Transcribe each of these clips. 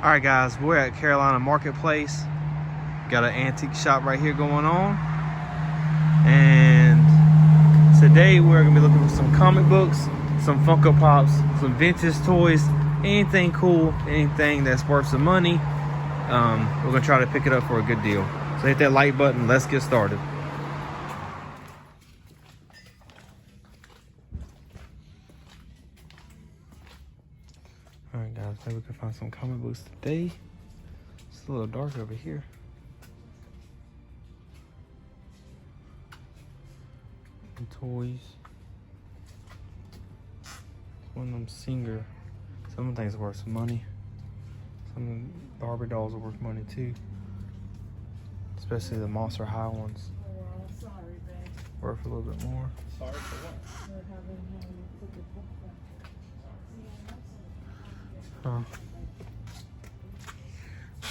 All right, guys, we're at Carolina Marketplace. Got an antique shop right here going on. And today we're gonna be looking for some comic books, some Funko Pops, some vintage toys, anything cool, anything that's worth some money. We're gonna try to pick it up for a good deal. So hit that like button, let's get started. All right, guys, maybe we can find some comic books today. It's a little dark over here. And toys. One of them Singer. Some things are worth some money. Some Barbie dolls are worth money too. Especially the Monster High ones. Oh, well, sorry, babe. Worth a little bit more. Sorry for what? We're having him put the book back. Huh.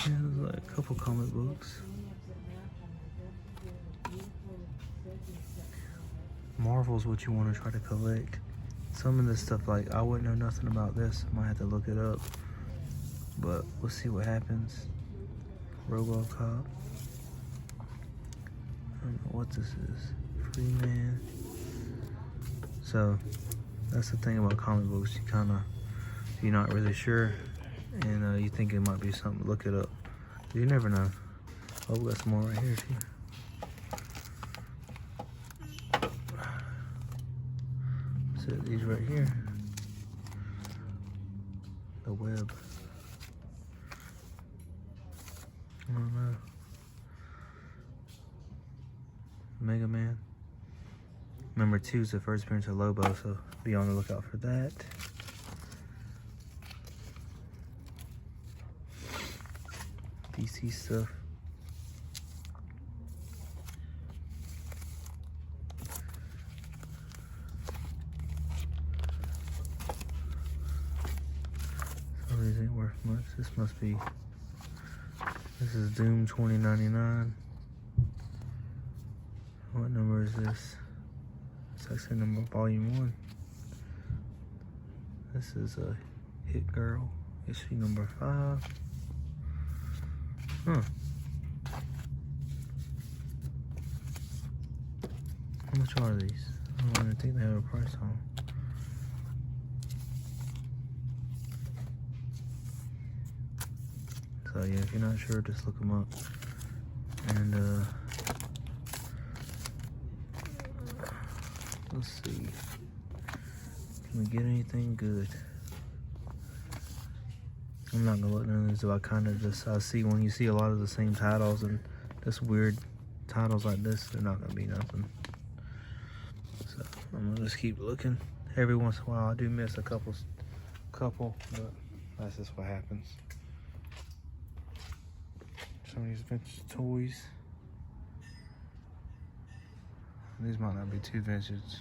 Yeah, there's like a couple comic books. Marvel's what you want to try to collect. Some of this stuff, like, I wouldn't know nothing about this. Might have to look it up. But we'll see what happens. RoboCop. I don't know what this is. Freeman. So, that's the thing about comic books. You kind of, you're not really sure. And you think it might be something. Look it up. You never know. Oh, we got some more right here, too. Set these right here. The web. I don't know. Mega Man. Number 2 is the first appearance of Lobo, so be on the lookout for that. DC stuff. Some of these ain't worth much. This must be. This is Doom 2099. What number is this? It's actually number volume 1. This is a Hit Girl, issue number 5. Huh. How much are these? I don't even think they have a price on them. So yeah, if you're not sure, just look them up. And let's see. Can we get anything good? I'm not gonna look none of these up. I kind of just, I see when you see a lot of the same titles and just weird titles like this, they're not gonna be nothing. So I'm gonna just keep looking. Every once in a while I do miss a couple, but that's just what happens. Some of these vintage toys. These might not be too vintage.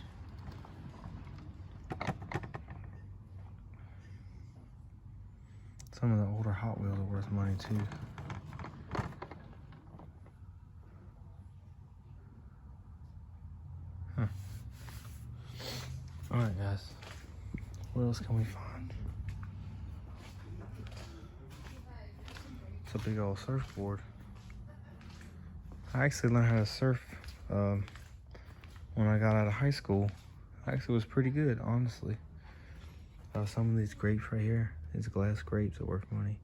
Some of the older Hot Wheels are worth money too. Huh. Alright, guys. What else can we find? It's a big old surfboard. I actually learned how to surf when I got out of high school. Actually, it was pretty good, honestly. Some of these grapes right here, these glass grapes are worth money.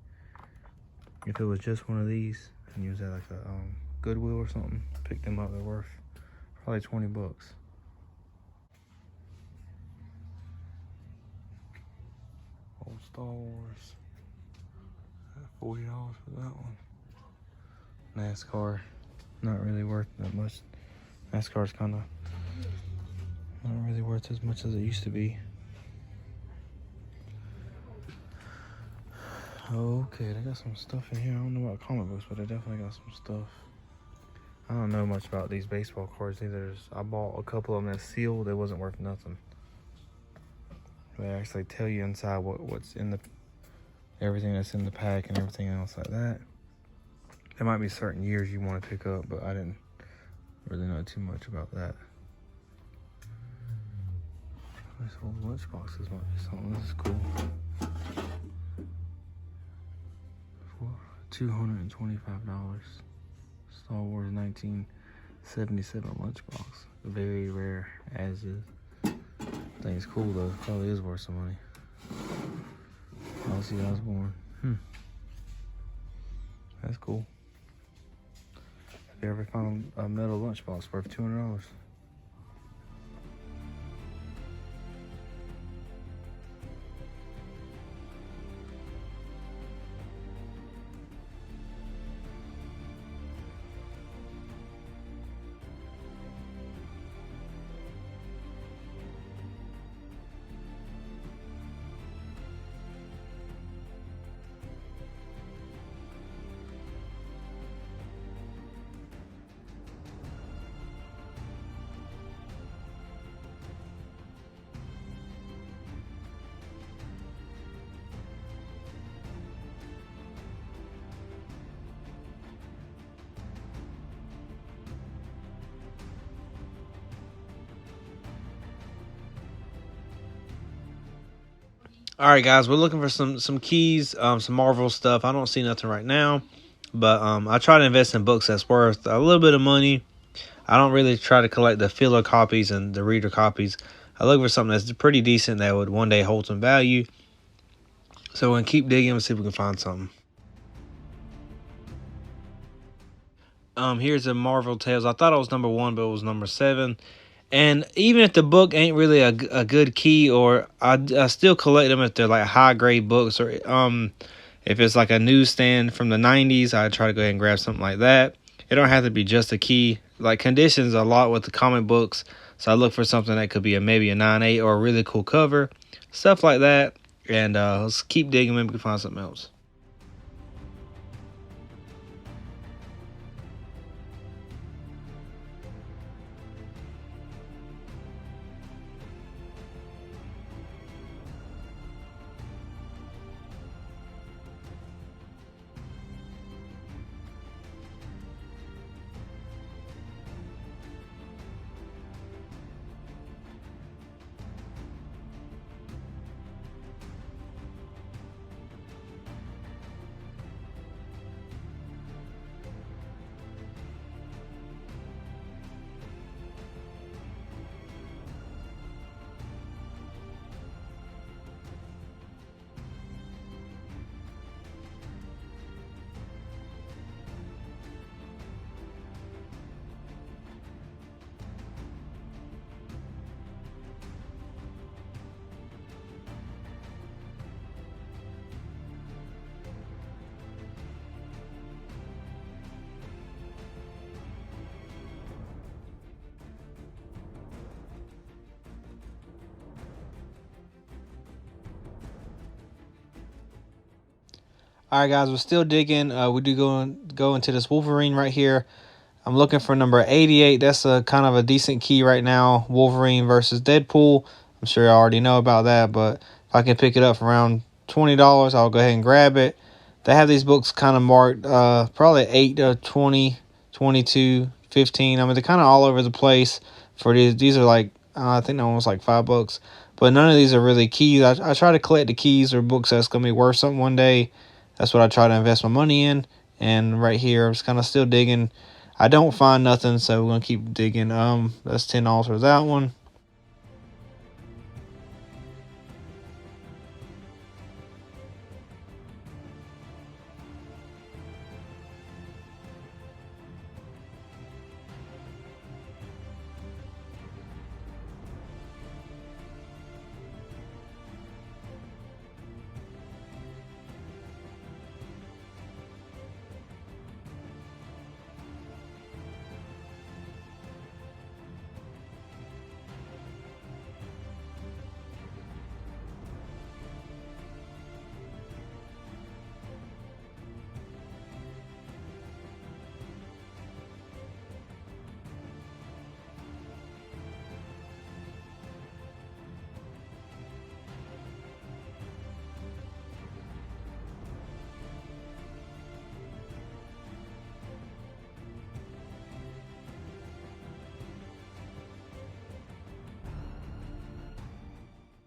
If it was just one of these and you was at like a Goodwill or something, pick them up, they're worth probably 20 bucks. Old Star Wars. $40 for that one. NASCAR, not really worth that much. NASCAR's kind of not really worth as much as it used to be. Okay, they got some stuff in here. I don't know about comic books, but they definitely got some stuff. I don't know much about these baseball cards either. I bought a couple of them that's sealed. They wasn't worth nothing. They actually tell you inside what's in the, everything that's in the pack and everything else like that. There might be certain years you want to pick up, but I didn't really know too much about that. These old lunchboxes might be something. This is cool. $225. Star Wars 1977 lunchbox. Very rare as is. I think it's cool though. Probably is worth some money. Ozzy Osbourne. That's cool. Have you ever found a metal lunchbox worth $200? All right, guys, we're looking for some keys, some Marvel stuff. I don't see nothing right now, but I try to invest in books that's worth a little bit of money. I don't really try to collect the filler copies and the reader copies. I look for something that's pretty decent that would one day hold some value. So we're gonna keep digging and see if we can find something. Here's a Marvel Tales. I thought it was number 1, but it was number 7. And even if the book ain't really a good key, or I still collect them if they're like high grade books, or if it's like a newsstand from the 90s, I try to go ahead and grab something like that. It don't have to be just a key. Like conditions a lot with the comic books, so I look for something that could be maybe a 9/8 or a really cool cover, stuff like that. And let's keep digging. Maybe we can find something else. All right, guys, we're still digging. We do go into this Wolverine right here. I'm looking for number 88. That's a kind of a decent key right now. Wolverine versus Deadpool. I'm sure you already know about that, but if I can pick it up for around $20, I'll go ahead and grab it. They have these books kind of marked probably 8 to 20, 22, 15. I mean, they're kind of all over the place for these. These are like, I think that one was like $5. But none of these are really keys. I try to collect the keys or books that's going to be worth something one day. That's what I try to invest my money in. And right here, I'm just kind of still digging. I don't find nothing, so we're going to keep digging. That's $10 for that one.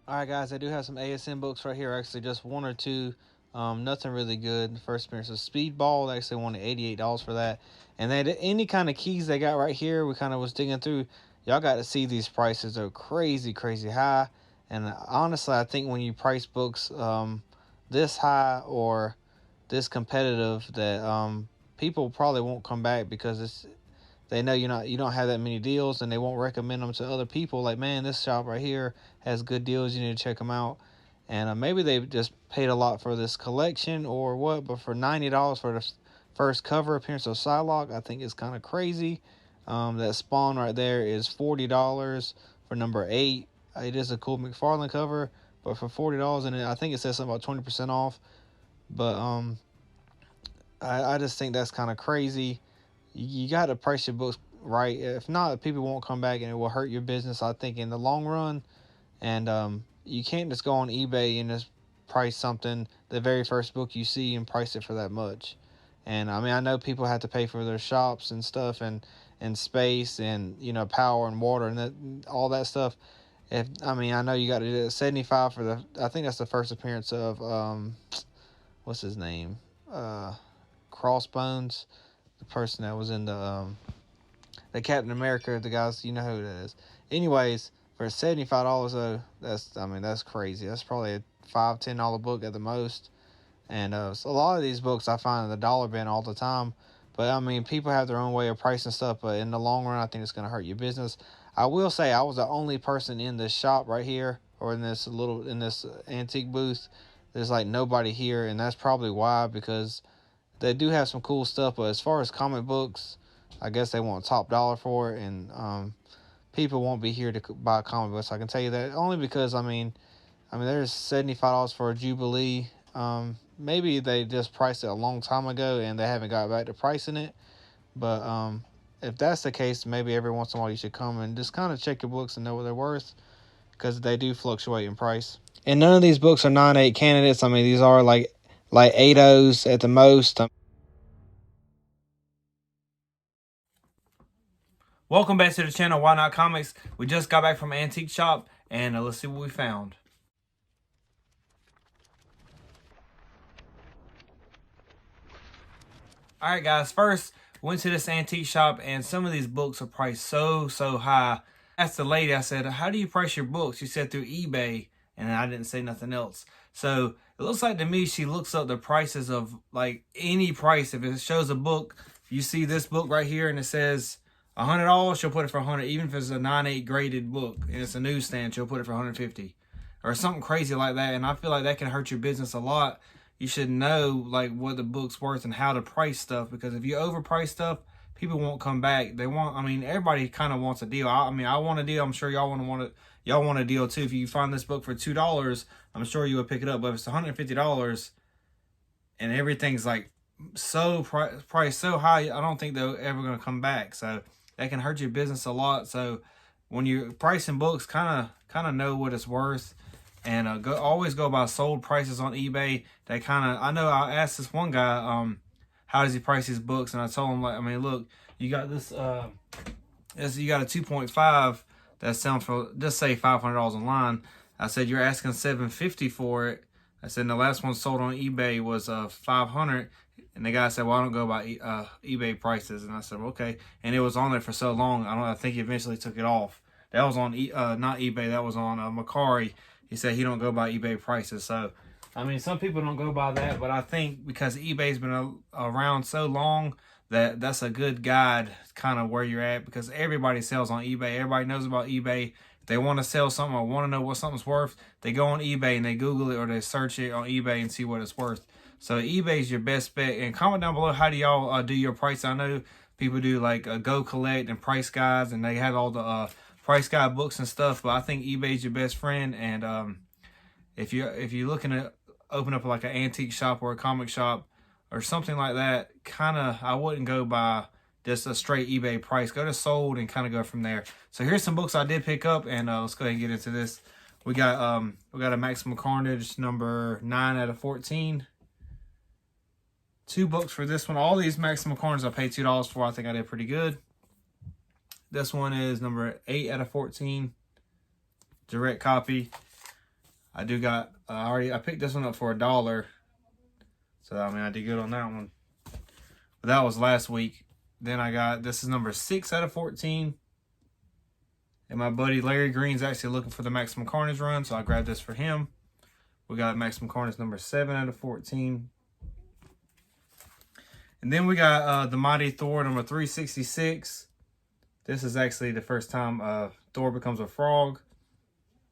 All right, guys, I do have some ASM books right here. Actually, just one or two. Nothing really good. The first appearance of Speedball. They actually wanted $88 for that. And then any kind of keys they got right here, we kind of was digging through. Y'all got to see these prices are crazy, crazy high. And honestly, I think when you price books this high or this competitive, that people probably won't come back because they know you don't have that many deals, and they won't recommend them to other people. Like, man, this shop right here has good deals. You need to check them out. And maybe they just paid a lot for this collection or what, but for $90 for the first cover appearance of Psylocke, I think it's kind of crazy. That Spawn right there is $40 for number 8. It is a cool McFarlane cover, but for $40, and I think it says something about 20% off. But I just think that's kind of crazy. You got to price your books right. If not, people won't come back, and it will hurt your business, I think, in the long run. And you can't just go on eBay and just price something, the very first book you see, and price it for that much. And I mean, I know people have to pay for their shops and stuff, and space, and power and water and all that stuff. I know you got to do 75 for I think that's the first appearance of what's his name, Crossbones, the person that was in the Captain America, the guys, you know who that is. Anyways, for $75 though, that's crazy. That's probably a $5-10 book at the most. And so a lot of these books I find in the dollar bin all the time. But I mean, people have their own way of pricing stuff, but in the long run, I think it's going to hurt your business. I will say I was the only person in this shop right here, or in this antique booth. There's like nobody here, and that's probably why, because they do have some cool stuff. But as far as comic books, I guess they want top dollar for it, and people won't be here to buy comic books. I can tell you that, only because I mean, there's $75 for a Jubilee. Maybe they just priced it a long time ago and they haven't got back to pricing it. But if that's the case, maybe every once in a while you should come and just kind of check your books and know what they're worth, because they do fluctuate in price. And none of these books are 9.8 candidates. I mean, these are like 8.0s at the most. Welcome back to the channel, Why Not Comics. We just got back from Antique Shop, and let's see what we found. Alright guys, first went to this antique shop, and some of these books are priced so high. I asked the lady, I said, how do you price your books? She said through eBay, and I didn't say nothing else. So it looks like to me she looks up the prices of like any price. If it shows a book, if you see this book right here and it says $100, she'll put it for $100. Even if it's a 9.8 graded book and it's a newsstand, she'll put it for $150 or something crazy like that. And I feel like that can hurt your business a lot. You should know like what the book's worth and how to price stuff, because if you overprice stuff, people won't come back. Everybody kind of wants a deal. I want a deal. I'm sure y'all want a deal too. If you find this book for $2, I'm sure you would pick it up. But if it's $150 and everything's like so priced so high, I don't think they're ever going to come back. So that can hurt your business a lot. So when you're pricing books, kind of know what it's worth. And always go by sold prices on eBay. I know I asked this one guy, how does he price his books? And I told him, look, you got this, you got a 2.5 that's selling for, just say $500 online. I said, you're asking $750 for it. I said, and the last one sold on eBay was $500. And the guy said, well, I don't go by eBay prices. And I said, okay. And it was on there for so long, I think he eventually took it off. That was on, not eBay, that was on Macari. He said he don't go by eBay prices. So, some people don't go by that, but I think because eBay's been around so long, that's a good guide kind of where you're at, because everybody sells on eBay. Everybody knows about eBay. If they want to sell something or want to know what something's worth, they go on eBay and they Google it or they search it on eBay and see what it's worth. So eBay's your best bet. And comment down below, how do y'all do your price? I know people do like Go Collect and Price Guides, and they have all the price guide books and stuff, but I think eBay's your best friend. And if you're looking to open up like an antique shop or a comic shop or something like that, I wouldn't go by just a straight eBay price. Go to sold and kind of go from there. So here's some books I did pick up, and let's go ahead and get into this. We got a Maximum Carnage number 9 out of 14. 2 books for this one. All these Maximum Carnage I paid $2 for. I think I did pretty good. This one is number 8 out of 14. Direct copy. I picked this one up for $1. So, I mean, I did good on that one. But that was last week. Then I got, this is number 6 out of 14. And my buddy Larry Green's actually looking for the Maximum Carnage run, so I grabbed this for him. We got Maximum Carnage number 7 out of 14. And then we got the Mighty Thor number 366. This is actually the first time Thor becomes a frog.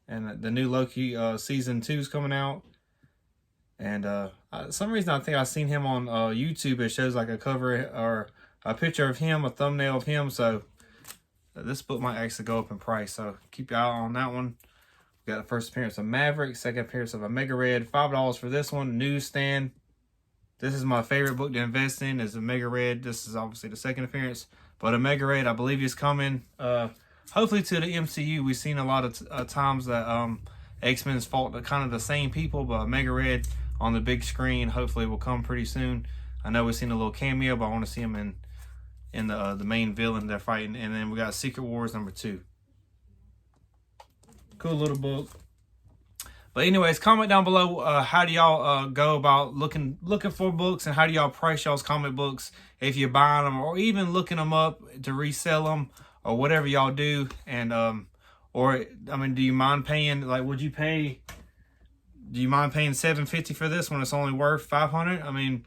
And the new Loki season 2 is coming out. And some reason I think I've seen him on YouTube. It shows like a cover or a picture of him, a thumbnail of him. So this book might actually go up in price. So keep your eye on that one. We got the first appearance of Maverick, second appearance of Omega Red. $5 for this one. Newsstand. This is my favorite book to invest in, is Omega Red. This is obviously the second appearance. But Omega Red, I believe, is coming hopefully to the MCU. We've seen a lot of times that X-Men's fought kind of the same people, but Omega Red on the big screen hopefully will come pretty soon. I know we've seen a little cameo, but I want to see him in the main villain they're fighting. And then we got Secret Wars number 2. Cool little book. But anyways, comment down below how do y'all go about looking for books, and how do y'all price y'all's comic books if you're buying them or even looking them up to resell them or whatever y'all do. And or I mean, do you mind paying, like, do you mind paying $7.50 for this when it's only worth $500? I mean,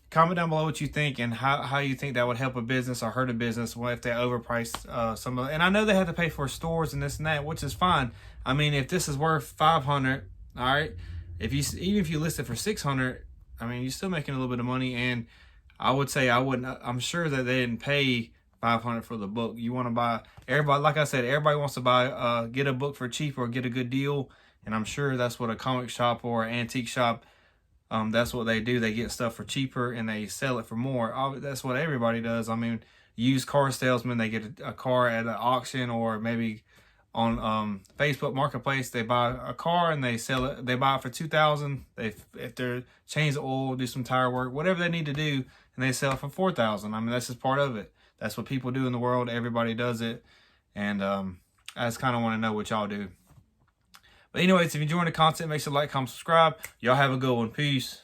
comment down below what you think and how you think that would help a business or hurt a business if they overpriced some of it. And I know they have to pay for stores and this and that, which is fine. I mean, if this is worth $500, all right, even if you list it for $600, I mean, you're still making a little bit of money. And I would say I'm sure that they didn't pay $500 for the book. You want to buy, everybody, like I said, everybody wants to buy, get a book for cheap or get a good deal. And I'm sure that's what a comic shop or an antique shop, that's what they do. They get stuff for cheaper and they sell it for more. That's what everybody does. I mean, used car salesmen, they get a car at an auction, or maybe on Facebook Marketplace, they buy a car and they sell it. They buy it for $2,000. If they're change the oil, do some tire work, whatever they need to do, and they sell it for $4,000. I mean, that's just part of it. That's what people do in the world. Everybody does it. And I just kind of want to know what y'all do. But anyways, if you're enjoying the content, make sure to like, comment, subscribe. Y'all have a good one. Peace.